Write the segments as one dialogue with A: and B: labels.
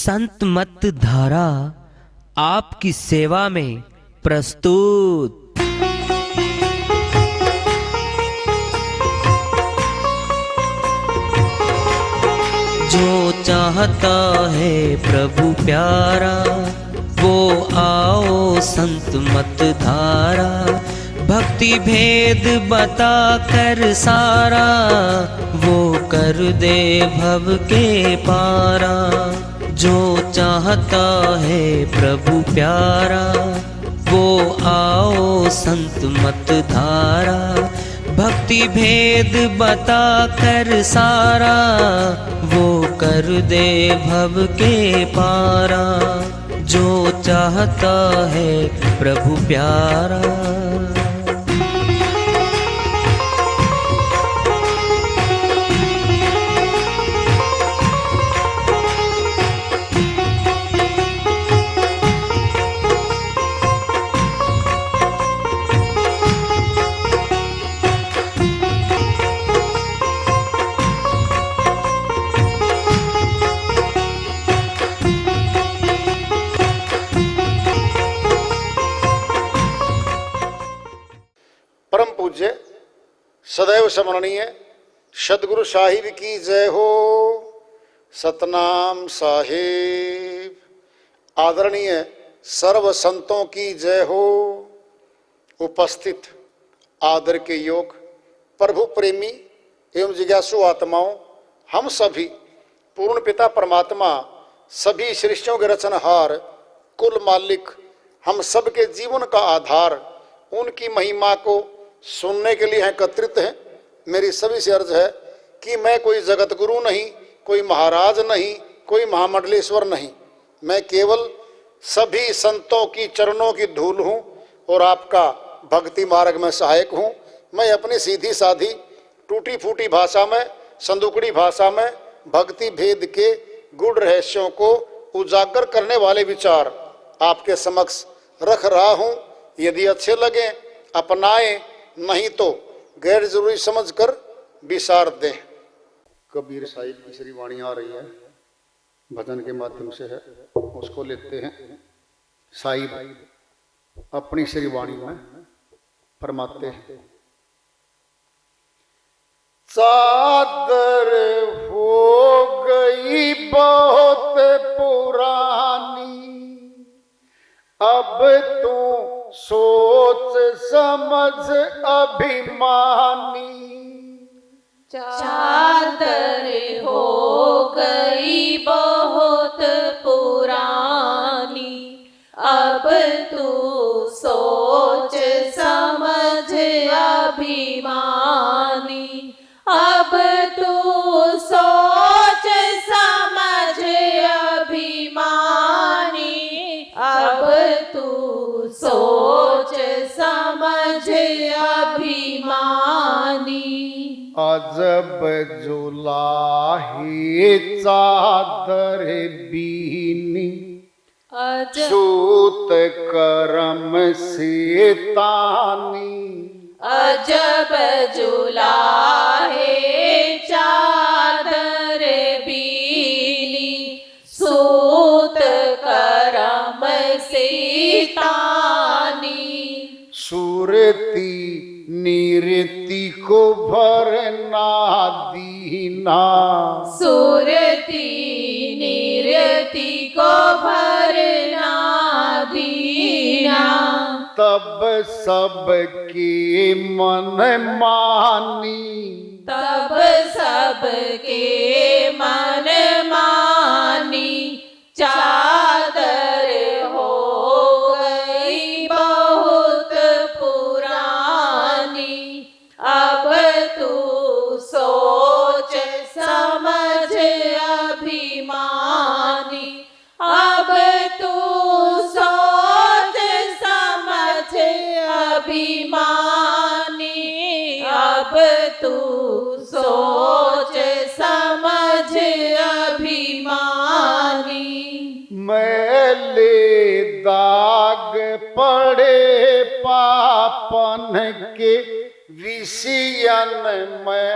A: संत मत धारा आपकी सेवा में प्रस्तुत। जो चाहता है प्रभु प्यारा वो आओ संत मत धारा। भक्ति भेद बता कर सारा वो कर दे भव के पारा। जो चाहता है प्रभु प्यारा वो आओ संत मत धारा। भक्ति भेद बता कर सारा वो कर दे भव के पारा। जो चाहता है प्रभु प्यारा।
B: परम पूज्य सदैव स्मरणीय सदगुरु साहिब की जय हो। सतनाम साहिब। आदरणीय सर्व संतों की जय हो। उपस्थित आदर के योग प्रभु प्रेमी एवं जिज्ञासु आत्माओं, हम सभी पूर्ण पिता परमात्मा सभी सृष्टियों के रचनहार कुल मालिक हम सबके जीवन का आधार उनकी महिमा को सुनने के लिए एकत्रित हैं। मेरी सभी से अर्ज है कि मैं कोई जगत गुरु नहीं, कोई महाराज नहीं, कोई महामंडलेश्वर नहीं। मैं केवल सभी संतों की चरणों की धूल हूँ और आपका भक्ति मार्ग में सहायक हूँ। मैं अपनी सीधी साधी टूटी फूटी भाषा में, संदुकड़ी भाषा में भक्ति भेद के गूढ़ रहस्यों को उजागर करने वाले विचार आपके समक्ष रख रहा हूँ। यदि अच्छे लगे अपनाएं, नहीं तो गैर जरूरी समझकर विसार दें। कबीर साहिब की श्री वाणी आ रही है, भजन के माध्यम से है, उसको लेते हैं। साहिब अपनी श्री वाणी में फरमाते हैं, चादर हो गई बहुत पुरानी, अब तू सोच समझ अभिमानी।
C: चादर हो गई बहुत पुरानी, अब तू सोच समझ अभिमानी। अब तू सोच समझ अभिमानी। अब तू सोच समझ अभिमानी।
B: अजब जुलाही चादर बीनी, सूत करम से तानी।
C: अजब जुलाहे चादर बीनी, सूत करम से तानी।
B: सुरती निरति को भरना दीना,
C: सुरती निरति को भरना दीना।
B: तब सबके मन मानी,
C: तब सबके मन मानी। चादर हो गई बहुत पुरानी, अब तू सोच समझ अभिमानी। अब तू सोच समझ अभिमानी। अब तू सोच समझ अभिमानी।
B: मैले दाग पड़े पापन के विषयन में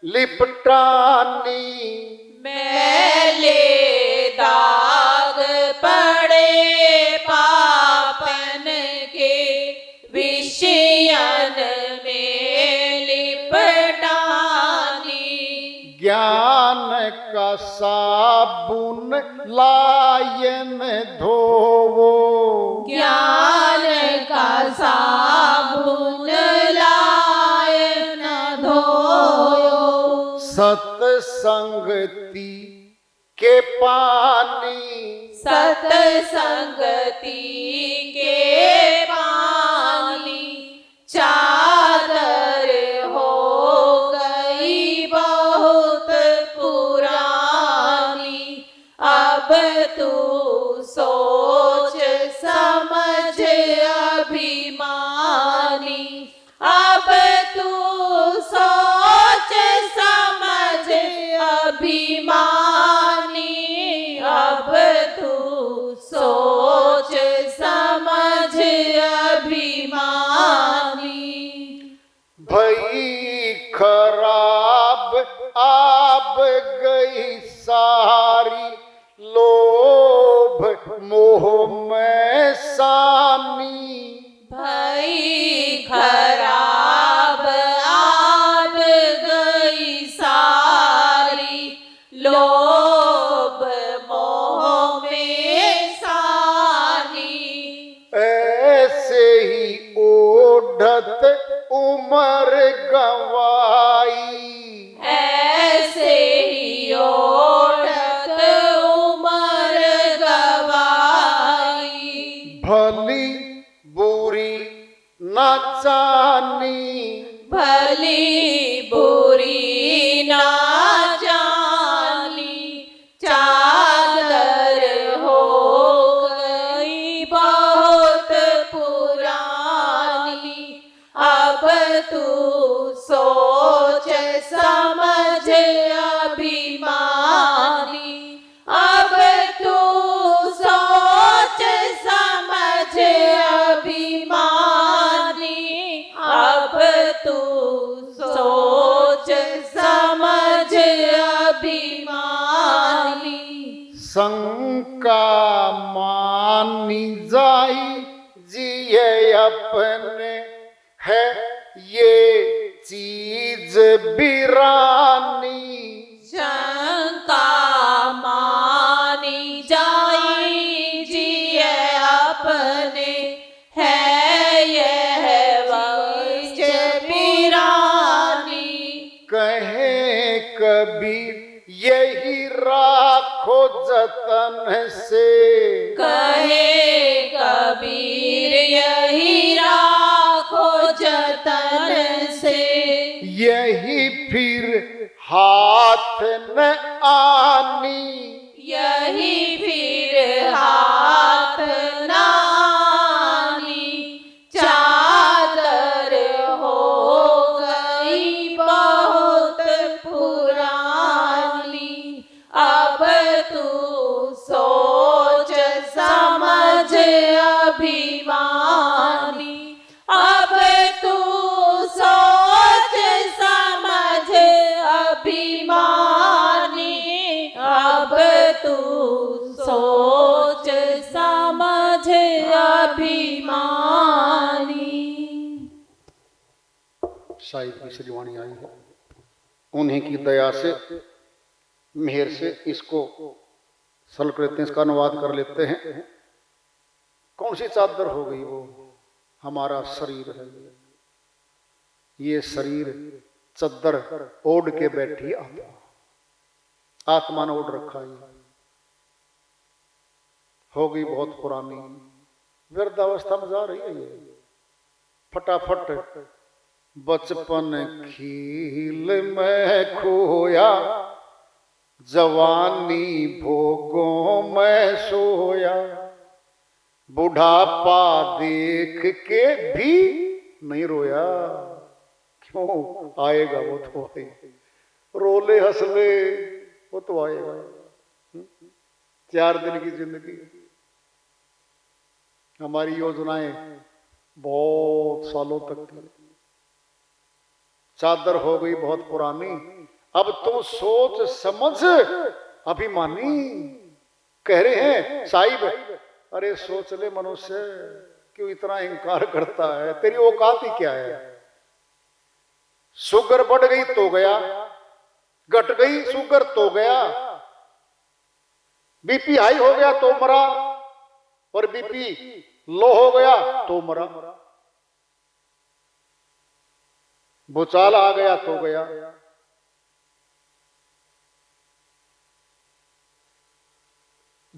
B: लिपटानी।
C: मैले दाग
B: ज्ञान का साबुन लायन धोवो,
C: ज्ञान का साबुन लायन धोयो,
B: सत्संगति के पानी,
C: सत्संगति के पानी, चादर हो गई बहुत पुरानी, अब तू सोच समझ अभिमानी, अब तू सोच समझ अभिमानी, अब तू सोच समझ अभिमानी।
B: भई खराब आब गई सारी, लोभ मोह में सानी,
C: भई खराब आब गई सारी, लोभ मोह में सानी,
B: ऐसे ही ओढ़त उमर गवाई,
C: ऐसे ही ओढ़त उमर गवाई,
B: भली बुरी न जानी,
C: भली बुरी ना जानी, चादर हो गई बहुत पुरानी, अब तू सोच समझ अभिमानी, अब तू सोच समझ अभिमानी, अब तू सोच समझ अभिमानी,
B: शंका मानी जाई जिये अपने, है ये चीज बिरानी,
C: शंका मानी जाई जिये अपने, है यह चीज बिरानी,
B: कहे कबीर यही राखो जतन से,
C: कहे कबीर यही राखो जतन से,
B: यही फिर हाथ न आनी,
C: यही फिर हाथ ना आनी, चादर हो गई बहुत पुरानी, अब तू सोच समझ अभिमानी, अब तू सोच समझ अभिमानी, अब तू सोच समझ अभिमानी।
B: साहिब की श्रीवाणी आई है, उन्हीं की दया से मेहर से इसको सरल करते हैं, इसका अनुवाद कर लेते हैं। कौन सी चादर हो गई? वो हमारा शरीर है। ये शरीर चद्दर ओढ़ के बैठी आत्मा, आत्मा ने ओढ़ रखा है, हो गई बहुत पुरानी, वृद्धावस्था में जा रही है ये। फटाफट बचपन खील में खोया, जवानी भोगों में सोया, बुढ़ापा देख के भी नहीं रोया। क्यों? आएगा वो तो आएगा, रोले हंसले वो तो आएगा। 4 दिन की जिंदगी, हमारी योजनाएं बहुत सालों तक की। चादर हो गई बहुत पुरानी, अब तो सोच समझ अभिमानी। कह रहे हैं साहिब, अरे सोच ले मनुष्य, क्यों इतना इंकार करता है? तेरी औकात ही क्या है? शुगर बढ़ गई तो गया, घट गई शुगर तो गया, बीपी हाई हो गया तो मरा, और बीपी लो हो गया तो मरा, भूचाल आ गया तो गया।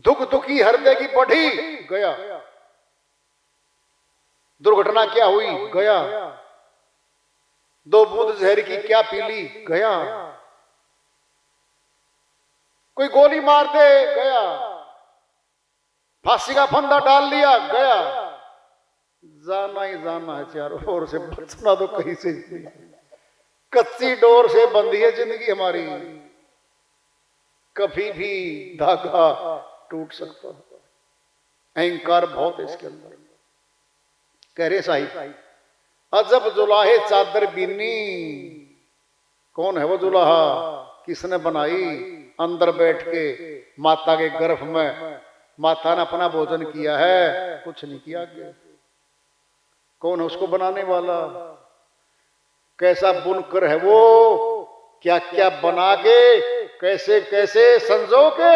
B: दुख दुखी हृदय की बढ़ी गया, दुर्घटना क्या हुई गया, दो बूंद जहर की क्या पी ली गया, कोई गोली मार दे गया, फांसी का फंदा डाल लिया गया। जाना ही जाना है चारों ओर से, बचना तो कहीं से नहीं। कच्ची डोर से बंधी है जिंदगी हमारी, कभी भी धागा टूट सकता है। अहंकार बहुत है इसके अंदर। कह रहे साहिब, अजब जुलाहे चादर बीनी, कौन है वो जुलाहा, किसने बनाई, अंदर बैठ के माता के गर्भ में माता ने अपना भोजन किया है, कुछ नहीं किया गया। कौन है उसको बनाने वाला, कैसा बुनकर है वो, क्या क्या बना के कैसे कैसे संजो के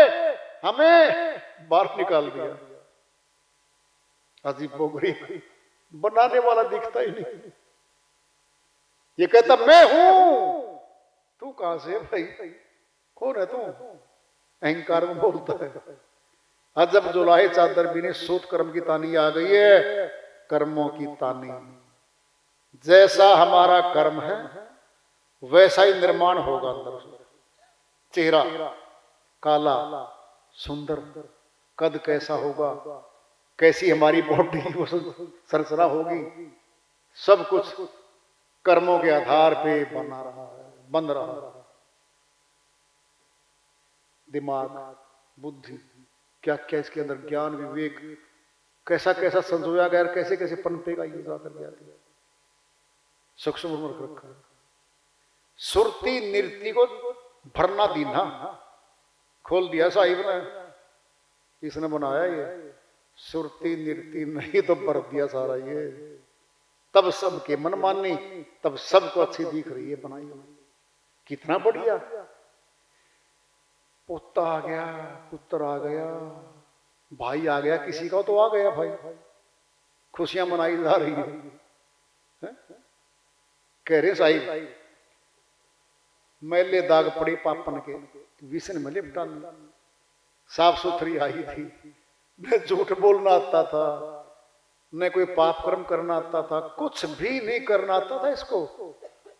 B: हमें बाहर निकाल दिया। अजीब बोगरी, बनाने वाला दिखता ही नहीं। ये कहता मैं हूं, तू कहां से भाई, कौन है तू, अहंकार में बोलता है। अजब जुलाहे चादर बीने, सूत कर्म की तानी आ गई है, कर्मों की तानी। जैसा हमारा कर्म है वैसा ही निर्माण होगा अंदर से। चेहरा काला सुंदर, कद कैसा होगा, कैसी हमारी बॉडी वो सरसरा होगी, सब कुछ कर्मों के आधार पे बना रहा है, बन रहा है। दिमाग, बुद्धि, क्या क्या इसके अंदर ज्ञान विवेक कैसा कैसा संजोया गया, कैसे कैसे पनपेगा ये जाकर सूक्ष्म रखा है। सुरती निर्ति को भरना दीना खोल दिया साहिब ने, इसने बनाया ये। सुरती निर्ति नहीं तो भर दिया सारा ये, तब सबके मन मानी, तब सबको अच्छी दिख रही है बनाई। कितना बढ़िया, पोता आ गया, पुत्र आ गया, भाई आ गया, किसी का तो आ गया भाई, खुशियां मनाई जा रही है। कह रहे साहिब, मैले दाग पड़ी पापन के, विषन में लिपटा, साफ सुथरी आई थी, न झूठ बोलना आता था, न कोई पाप कर्म करना आता था, कुछ भी नहीं करना आता था इसको।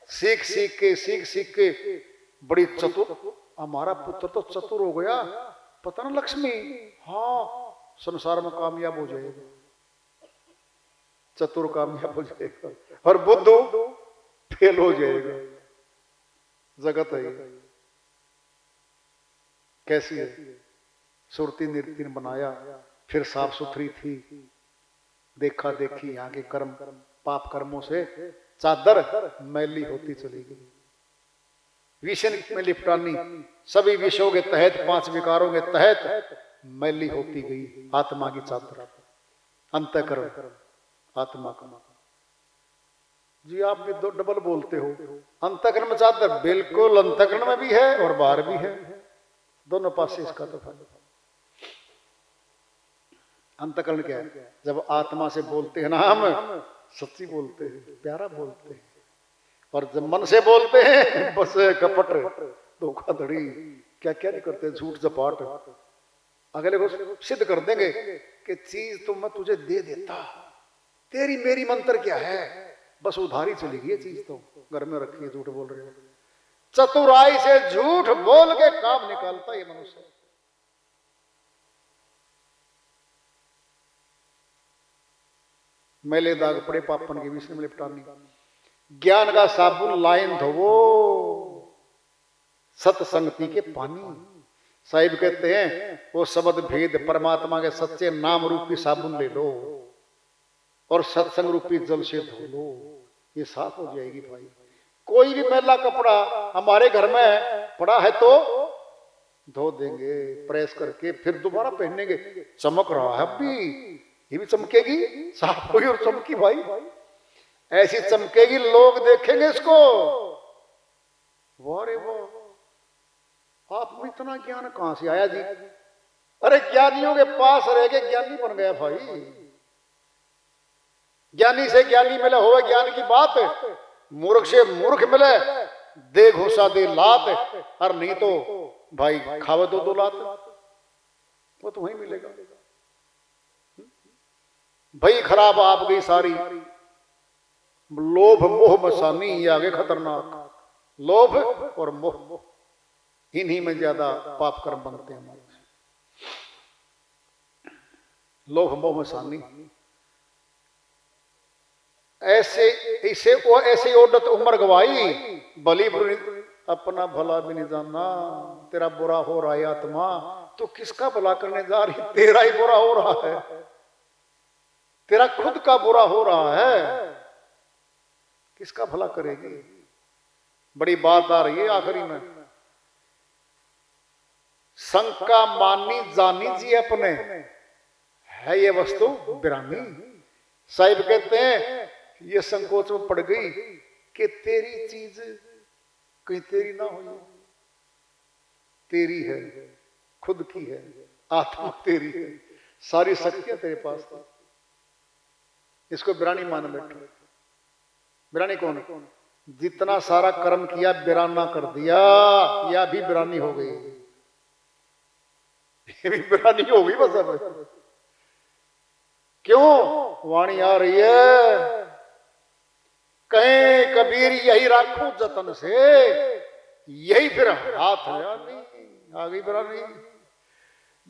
B: सीख सीख के बड़ी चतुर, हमारा पुत्र तो चतुर हो गया, पता ना लक्ष्मी, हाँ संसार में कामयाब हो जाएगा, चतुर कामयाब हो जाएगा, और बुद्धू फेल हो जाएगा। जगत है कैसी है, सुरती निर्ति बनाया, फिर साफ सुथरी थी, देखा देखी यहाँ के कर्म पाप कर्मों से चादर मैली होती चली गई। विषय में लिपटानी, सभी विषयों के तहत, पांच विकारों के तहत मैली होती गई आत्मा की चादर। अंतःकरण आत्मा का जी, आप भी दो डबल बोलते हो। अंतःकरण में चादर, बिल्कुल अंतःकरण में भी है और बाहर भी है, दोनों पास से इसका तो फायदा। अंतःकरण क्या है, जब आत्मा से बोलते हैं ना हम, सच्ची बोलते हैं, प्यारा बोलते हैं, और जब मन से बोलते हैं बस कपट धोखाधड़ी, क्या क्या नहीं करते, झूठ झपाट, अगले को सिद्ध कर देंगे कि चीज तो मैं तुझे दे देता, तेरी मेरी मंत्र क्या है, बस उधारी चली गई चीज, तो घर में रखी है, झूठ बोल रहे हो। चतुराई से झूठ बोल के काम निकालता ये मनुष्य। मैले दाग पड़े पापन के विषय में लिपटानी, ज्ञान का साबुन लाइन धोवो, सत्संगति के पानी। साहिब कहते हैं वो शब्द भेद परमात्मा के सच्चे नाम रूपी साबुन ले लो और सत्संग रूपी जल से धो लो, ये साफ हो जाएगी भाई। कोई भी मैला कपड़ा हमारे घर में पड़ा है तो धो देंगे प्रेस करके, फिर दोबारा पहनेंगे। चमक रहा है अभी, ये भी चमकेगी, साफ होगी और चमकी भाई, ऐसी चमकेगी, लोग देखेंगे इसको, वाह रे वाह, आप में इतना ज्ञान कहां से आया जी? अरे ज्ञानियों के पास रह के ज्ञानी बन गया भाई। ज्ञानी से ज्ञानी मिले होवे ज्ञान की बात, मूर्ख से मूर्ख मिले दे घुसा दे लात, और नहीं तो भाई खावे दो लात, वो तो वहीं मिलेगा। भाई खराब आप गई सारी, लोभ मोह मसानी, ये आगे खतरनाक। लोभ और मोह, इन्हीं में ज्यादा पाप कर्म बनते हैं हमारे। लोभ मोह मसानी, ऐसे इसे वो ऐसी औरत उम्र गवाई, भली बुरी अपना भला भी नहीं जानना। तेरा बुरा हो रहा है आत्मा, तो किसका भला करने जा रही? तेरा ही बुरा हो रहा है, तेरा खुद का बुरा हो रहा है, किसका भला करेगी? बड़ी बात आ रही है आखिरी में। शंका मानी जानी जी अपने, है ये वस्तु बिरानी। साहिब कहते हैं ये संकोच में पड़ गई कि तेरी चीज कहीं तेरी ना हो, तेरी है, खुद की है, आत्मा तेरी है, सारी शक्तियां तेरे पास थी। इसको बिरानी मान बैठे। बिरानी कौन है? जितना सारा कर्म किया बिराना कर दिया, या भी बिरानी हो गई, ये भी बिरानी हो गई बस। अब क्यों? वाणी आ रही है, कहें कबीर यही राखूं जतन से, यही फिर हाथ है। आ गई बिरानी,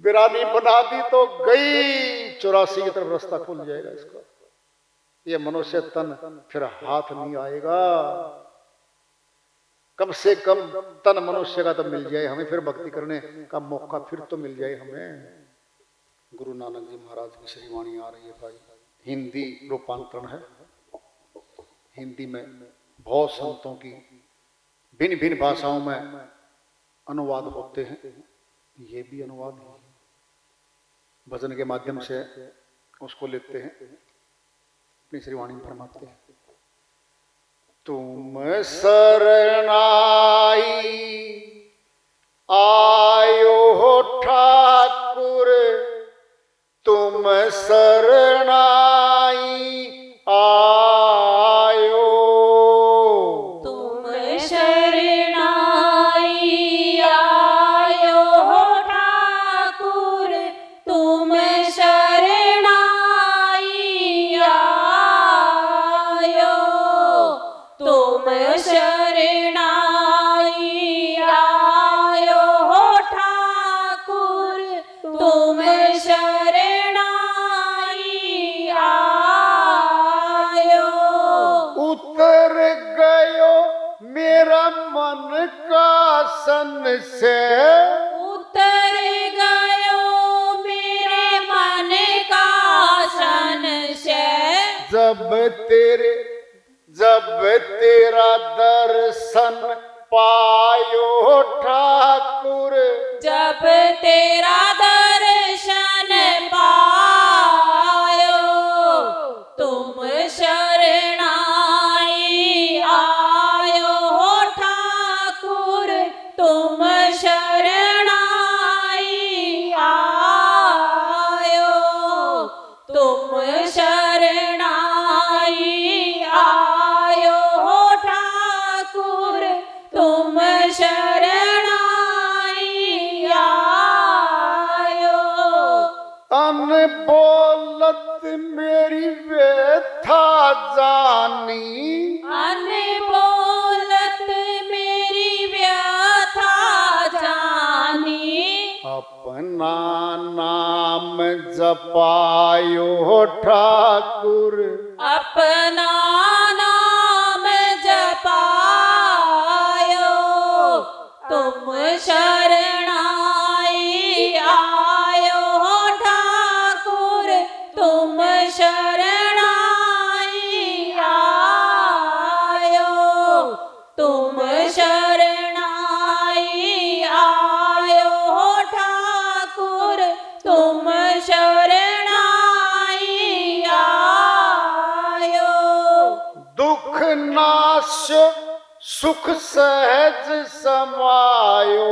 B: बिरानी बना दी तो गई 84 की तरफ रास्ता खुल जाएगा इसका। ये मनुष्य तन फिर हाथ नहीं आएगा। कम से कम तन मनुष्य का तो मिल जाए हमें, फिर भक्ति करने का मौका फिर तो मिल जाए हमें। गुरु नानक जी महाराज की श्री वाणी आ रही है भाई। हिंदी रूपांतरण है, हिंदी में बहुत संतों की भिन्न भिन्न भाषाओं में अनुवाद होते हैं, ये भी अनुवाद है, भजन के माध्यम से उसको लेते हैं, अपनी श्री वाणी में फरमाते हैं। तुम शरणाई आयो हो ठाकुर, तुम शरणाई आयो,
C: तुम शरणाई आयो हो ठाकुर, तुम शरणाई आयो, तुम शरणाई आयो हो ठाकुर, तुम शरणाई आयो।
B: उतर गयो मेरा मन का सन से,
C: उतर गयो मेरे मन का सन से,
B: जब तेरा दर्शन पायो ठाकुर,
C: जब तेरा दर्शन पायो, तुम शरणाई आयो हो ठाकुर, तुम शरणाई आयो, तुम शरणाई आयो हो ठाकुर, तुम शरणाई आयो।
B: अनबोलत मेरी व्यथा जानी,
C: अनबोलत मेरी व्यथा जानी,
B: अपना नाम जपायो ठाकुर,
C: अपना नाम जपायो, तुम शरणाई आयो हो ठाकुर, तुम शरणाई आयो, तुम शरणाई आयो हो ठाकुर, तुम शरणाई आयो।
B: दुख नाश सुख सहज समायो,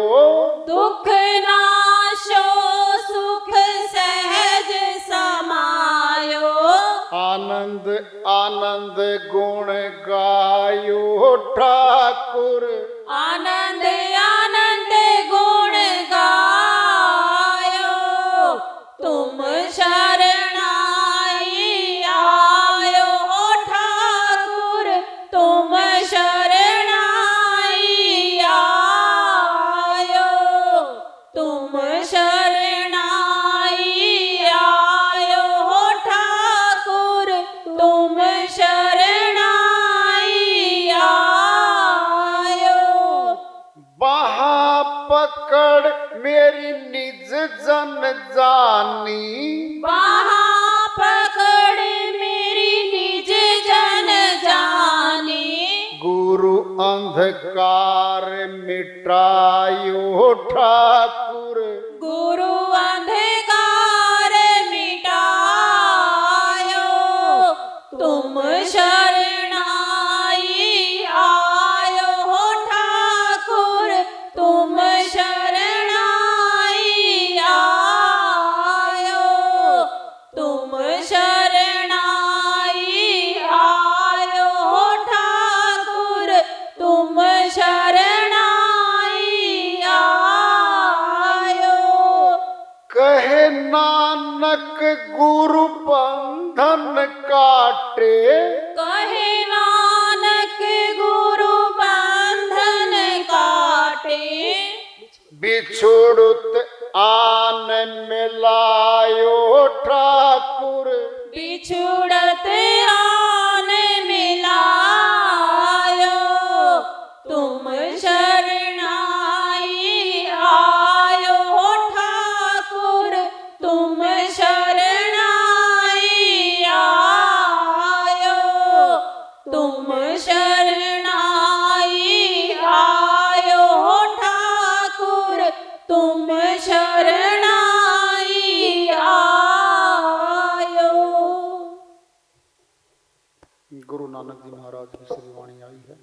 B: आनंद गुण गायो ठाकुर,
C: आनंद आनंद गुण गायो, तुम शरणाई आयो ठाकुर, तुम शरणाई आयो, तुम शरणाई आयो ठाकुर, तुम शरणाई आयो।
B: बाहा पकड़ मेरी निज जन जानी,
C: बाहा पकड़ मेरी निज जन जानी,
B: गुरु अंधकार मिटायो ठाकुर,
C: गुरु अंधकार मिटायो, तुम शरणाई आयो ठाकुर, तुम शरणाई आयो, तुम शरणाई आयो ठाकुर, तुम शरणाई आयो।
B: कहे नानक गुरु बंधन काटे,
C: कहे नानक गुरु बंधन काटे,
B: बिछुड़त आन मिलायो ठाकुर,
C: बिछुड़त आन मिलायो, तुम शरणाई आयो ठाकुर, तुम शरणाई आयो, तुम शरणाई आयो ठाकुर, तुम शरणाई आयो।
B: गुरु नानक जी महाराज की श्री वाणी आई है,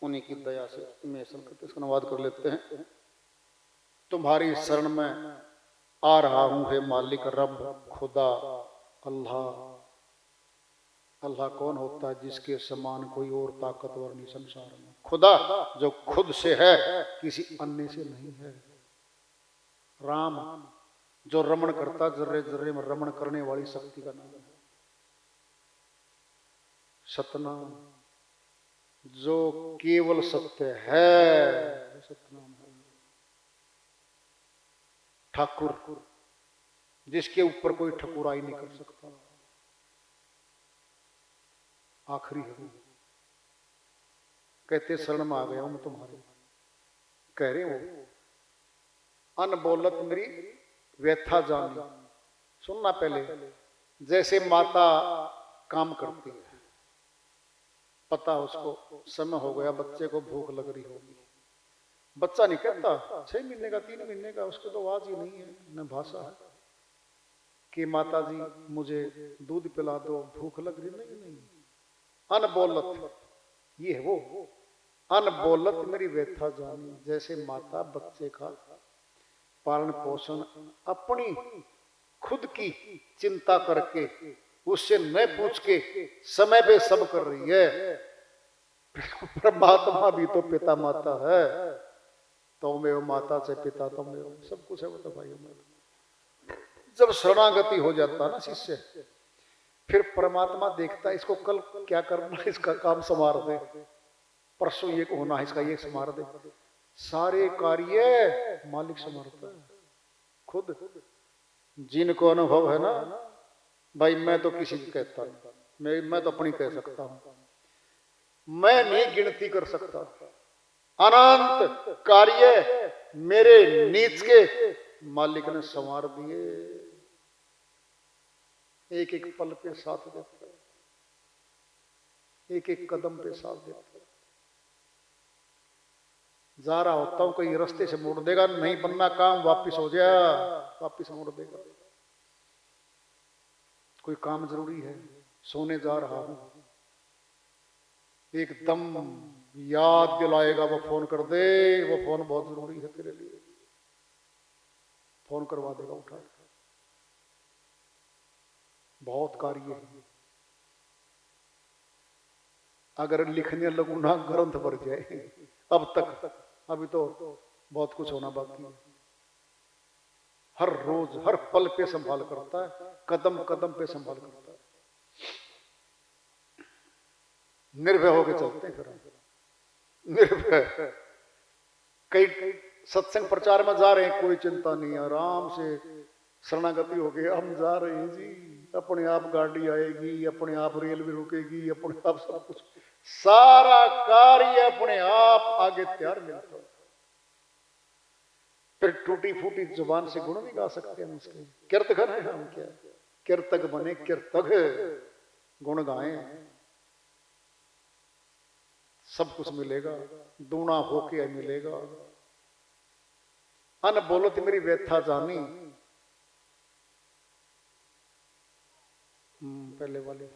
B: उन्हीं की दया से मैं संकट इसका अनुवाद कर लेते हैं। तुम्हारी शरण में आ रहा हूं हे मालिक रब खुदा अल्लाह। अल्लाह कौन होता है? जिसके समान कोई और ताकतवर नहीं संसार में। खुदा जो खुद से है, किसी अन्य से नहीं है। राम जो रमण करता, जर्रे जर्रे में रमण करने वाली शक्ति का नाम है। सतनाम जो केवल सत्य है, सतनाम है। ठाकुर जिसके ऊपर कोई ठकुराई नहीं कर सकता। आखिरी है, कहते शरण में आ गया हूं मैं तुम्हारे। कह रहे हो अनबोलत मेरी व्यथा जानी। सुनना पहले, जैसे माता काम करती है, पता उसको समय हो गया, बच्चे को भूख लग रही होगी। बच्चा नहीं कहता 6 महीने का 3 महीने का, उसको तो आवाज ही नहीं है न भाषा है कि माता जी मुझे दूध पिला दो, भूख लग रही। नहीं, अनबोलत ये है वो। अनबोलत मेरी व्यथा जानी। जैसे माता बच्चे का पालन पोषण अपनी खुद की चिंता करके, उससे न पूछ के समय पे सब कर रही है, परमात्मा भी तो पिता माता है। तो मैं माता से पिता, तो मैं सब कुछ है वो तो भाई। जब शरणागति हो जाता ना शिष्य, फिर परमात्मा देखता है इसको कल क्या करना है, इसका काम संवार दे, परसों ये होना है, इसका ये संवार दे। सारे कार्य मालिक संवारता है खुद। जिनको अनुभव है ना भाई, मैं तो किसी को कहता नहीं, मैं तो अपनी कह सकता हूं। मैं नहीं गिनती कर सकता। अनंत कार्य मेरे नीच के मालिक ने संवार दिए। एक एक पल पे साथ देता है, एक एक कदम पे साथ देता है। जा रहा होता हूं, कहीं रास्ते से मोड़ देगा, नहीं बनना काम, वापिस हो जा, वापिस मोड़ देगा। कोई काम जरूरी है, सोने जा रहा हूं, एकदम याद दिलाएगा, वो फोन कर दे, वो फोन बहुत जरूरी है तेरे लिए, फोन करवा देगा उठा। बहुत कार्य है, अगर लिखने लगूं ना ग्रंथ भर जाए। अब तक, अभी तो बहुत कुछ होना बाकी है। हर रोज हर पल पे संभाल करता है, कदम कदम पे संभाल करता है। निर्भय होके चलते हैं फिर हम, निर्भय। कई सत्संग प्रचार में जा रहे हैं, कोई चिंता नहीं, आराम से शरणागति हो गए, हम जा रहे हैं जी, अपने आप गाड़ी आएगी, अपने आप रेलवे रुकेगी, अपने आप सब कुछ, सारा कार्य अपने आप आगे तैयार मिलता है। फिर टूटी फूटी जुबान से गुण नहीं गा सकते हम उसके, कीर्तन है हम, क्या कीर्तक बने, कीर्तक गुण गाएं, सब कुछ मिलेगा, दूना होके मिलेगा। अन बोलो तो मेरी व्यथा जानी, पहले वाले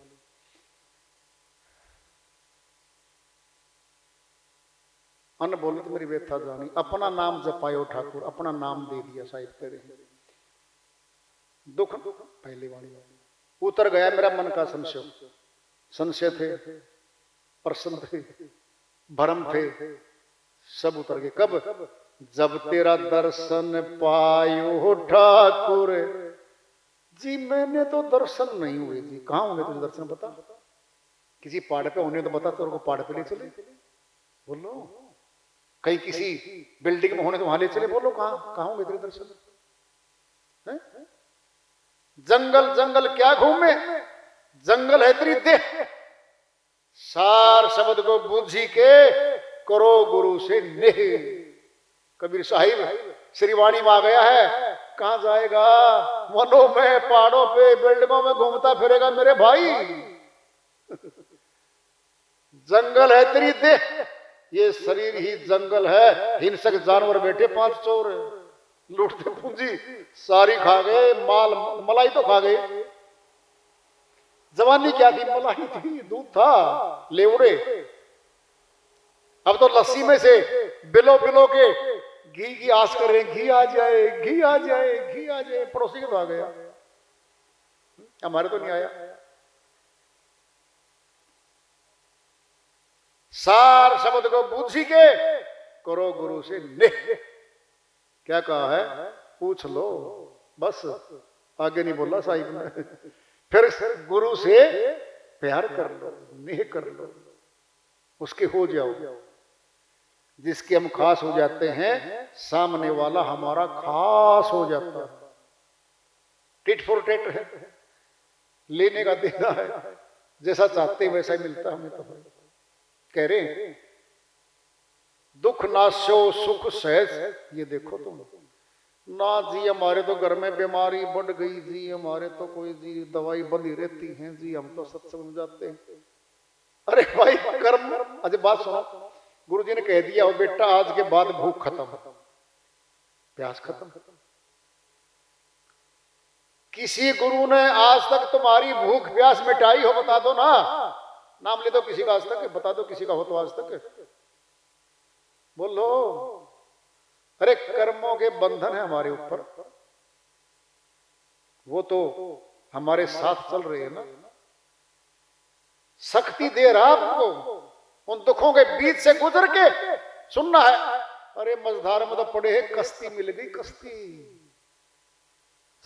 B: अन बोलो तो मेरी व्यथा जानी, अपना नाम जपायो ठाकुर, अपना नाम दे दिया साहिब तेरे, दुख पहले वाली उतर गया मेरा मन का संशय, संशय थे, प्रसन्न थे, भरम थे, सब उतर गए। कब? जब तेरा दर्शन पायो ठाकुर जी। मैंने तो दर्शन नहीं हुए जी। कहाँ होंगे तुझे दर्शन बता? किसी पहाड़ पे होने तो बता, तेरे को पहाड़ पे ले चले, बोलो। कहीं किसी बिल्डिंग में होने तो वहां ले चले, बोलो। कहाँ होंगे तेरे दर्शन? है? जंगल जंगल क्या घूमे, जंगल है तेरी देह। सार शब्द को बूझी के करो गुरु से नेह। कबीर साहिब श्रीवाणी में आ गया है, कहां जाएगा? वनों में, पहाड़ों पे, बिल्डिंगों में घूमता फिरेगा मेरे भाई। जंगल है तेरी देह, ये शरीर ही जंगल है। हिंसक जानवर बैठे 5 चोर, लूटते पूंजी सारी खा गए, माल मलाई तो खा गए। जवानी क्या थी? मलाई थी, दूध था, लेवड़े। अब तो लस्सी में से बिलो बिलो के घी की आस कर रहे हैं, घी आ जाए, घी आ जाए, घी आ जाए। पड़ोसी के तो आ गया, हमारे तो नहीं आया। सार शब्द को बूझी के करो गुरु से नेह। क्या कहा है? पूछ लो, बस आगे नहीं बोला साहिब ने। फिर गुरु से प्यार कर लो, नेह कर लो, उसके हो जाओ। जिसके हम खास हो जाते हैं, सामने वाला हमारा खास हो जाता है। टिट फॉर टेट है, लेने का देना है, जैसा चाहते वैसा ही मिलता हमें। तो कह रहे दुख नाशो सुख सहज, ये देखो तुम ना जी। हमारे तो घर में बीमारी बढ़ गई जी, हमारे तो कोई जी दवाई बंदी रहती है जी, हम तो सत्संग में जाते हैं। अरे भाई कर्म। अच्छा बात सुनो, गुरु जी ने कह दिया हो बेटा आज के बाद भूख खत्म, प्यास खत्म। किसी गुरु ने आज तक तुम्हारी भूख प्यास मिटाई हो? बता दो ना, नाम ले दो किसी का आज तक, बता दो किसी का हो तो आज तक, बोलो। अरे कर्मों के बंधन है हमारे ऊपर, वो तो हमारे साथ चल रहे हैं ना। शक्ति दे रहा आपको, उन दुखों के बीच से गुजर के सुनना है। अरे मझधार में तो पड़े हैं, कश्ती मिल गई, कश्ती।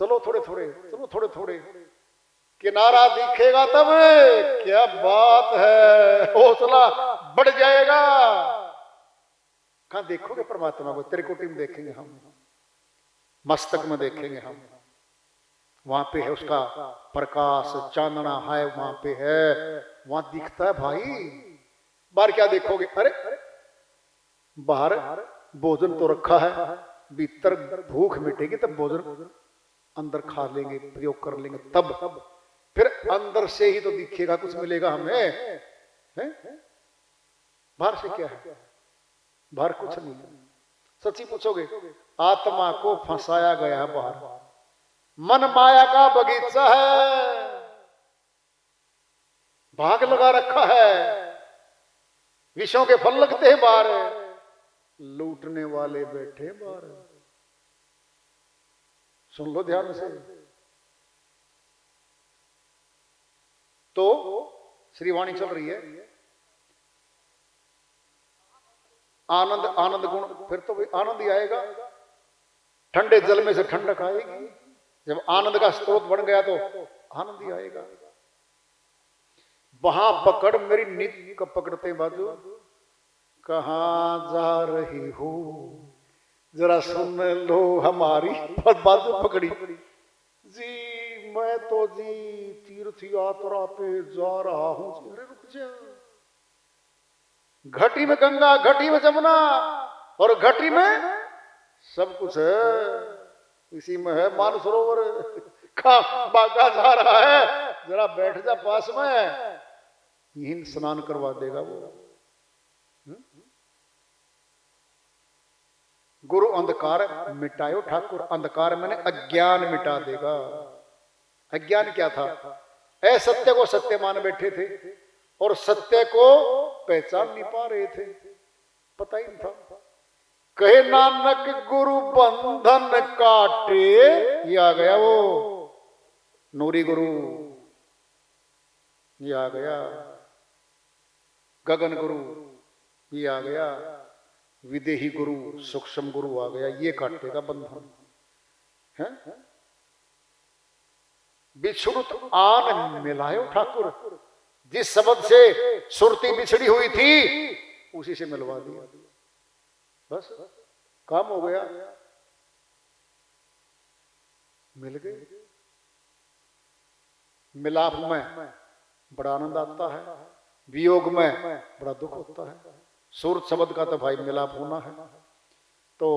B: चलो थोड़े थोड़े, चलो थोड़े थोड़े, किनारा दिखेगा तब। क्या बात है, हौसला बढ़ जाएगा। कहां देखोगे परमात्मा को? त्रिकुटी में देखेंगे हम, मस्तक में देखेंगे हम, वहां पे है उसका प्रकाश, चांदना है वहां पे है, वहां दिखता है भाई। बाहर क्या देखोगे? अरे बाहर भोजन तो रखा है, भीतर भूख मिटेगी तब भोजन अंदर खा लेंगे, प्रयोग कर लेंगे, तब फिर अंदर से ही तो दिखेगा, कुछ मिलेगा हमें। बाहर से क्या है? बाहर कुछ नहीं है। सच्ची पूछोगे, आत्मा को फंसाया गया है बाहर, मन माया का बगीचा है, भाग लगा रखा है, विषयों के फल लगते हैं बाहर, लूटने वाले बैठे बाहर। सुन लो ध्यान से। तो श्रीवाणी चल रही है, आनंद आनंद गुण, फिर तो भाई आनंद ही आएगा। ठंडे जल में से ठंडक आएगी। जब आनंद का स्रोत बन गया तो आनंद ही आएगा। वहां पकड़ मेरी नीति कब पकड़ते बाजू, कहां जा रही हो जरा सुन लो हमारी बाजू पकड़ी जी, मैं तो जी तीर्थ यात्रा पे जा रहा हूं। अरे रुक जा, घटी में गंगा, घटी में जमुना और घटी में सब कुछ है, इसी में है मानसरोवर। कहां भागा जा रहा है, जरा बैठ जा पास में, यही स्नान करवा देगा वो। गुरु अंधकार मिटायो ठाकुर, अंधकार मैंने अज्ञान मिटा देगा। अज्ञान क्या था, असत्य को सत्य मान बैठे थे और सत्य को पहचान नहीं पा रहे थे, पता ही नहीं था। कहे नानक गुरु बंधन काटे, ये आ गया वो नूरी गुरु, ये आ गया गगन गुरु, ये आ गया विदेही गुरु, सूक्ष्म गुरु आ गया, ये काटेगा बंधन है। बिछुड़त आन मिलायो ठाकुर, जिस शब्द से सुरती बिछड़ी हुई थी उसी से मिलवा दिया, बस काम हो गया, मिल गए। मिलाप में बड़ा आनंद आता है, वियोग में बड़ा दुख होता है। सूरत शब्द का तो भाई मिलाप होना है। तो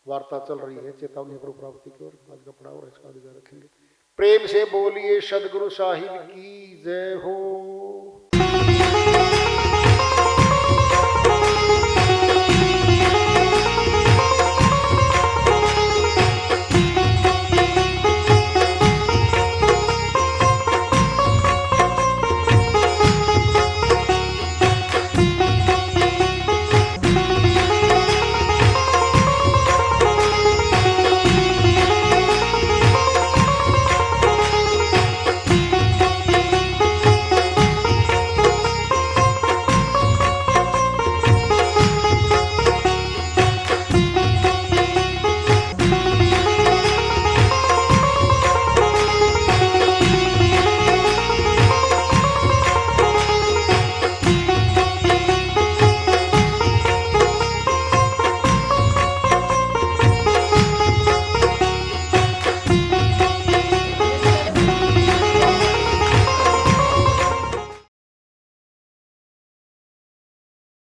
B: वार्ता चल रही है चेतावनी गुरु प्राप्ति की ओर, आज का पड़ा और इसका अधिकार रखेंगे। प्रेम से बोलिए सदगुरु साहिब की जय हो।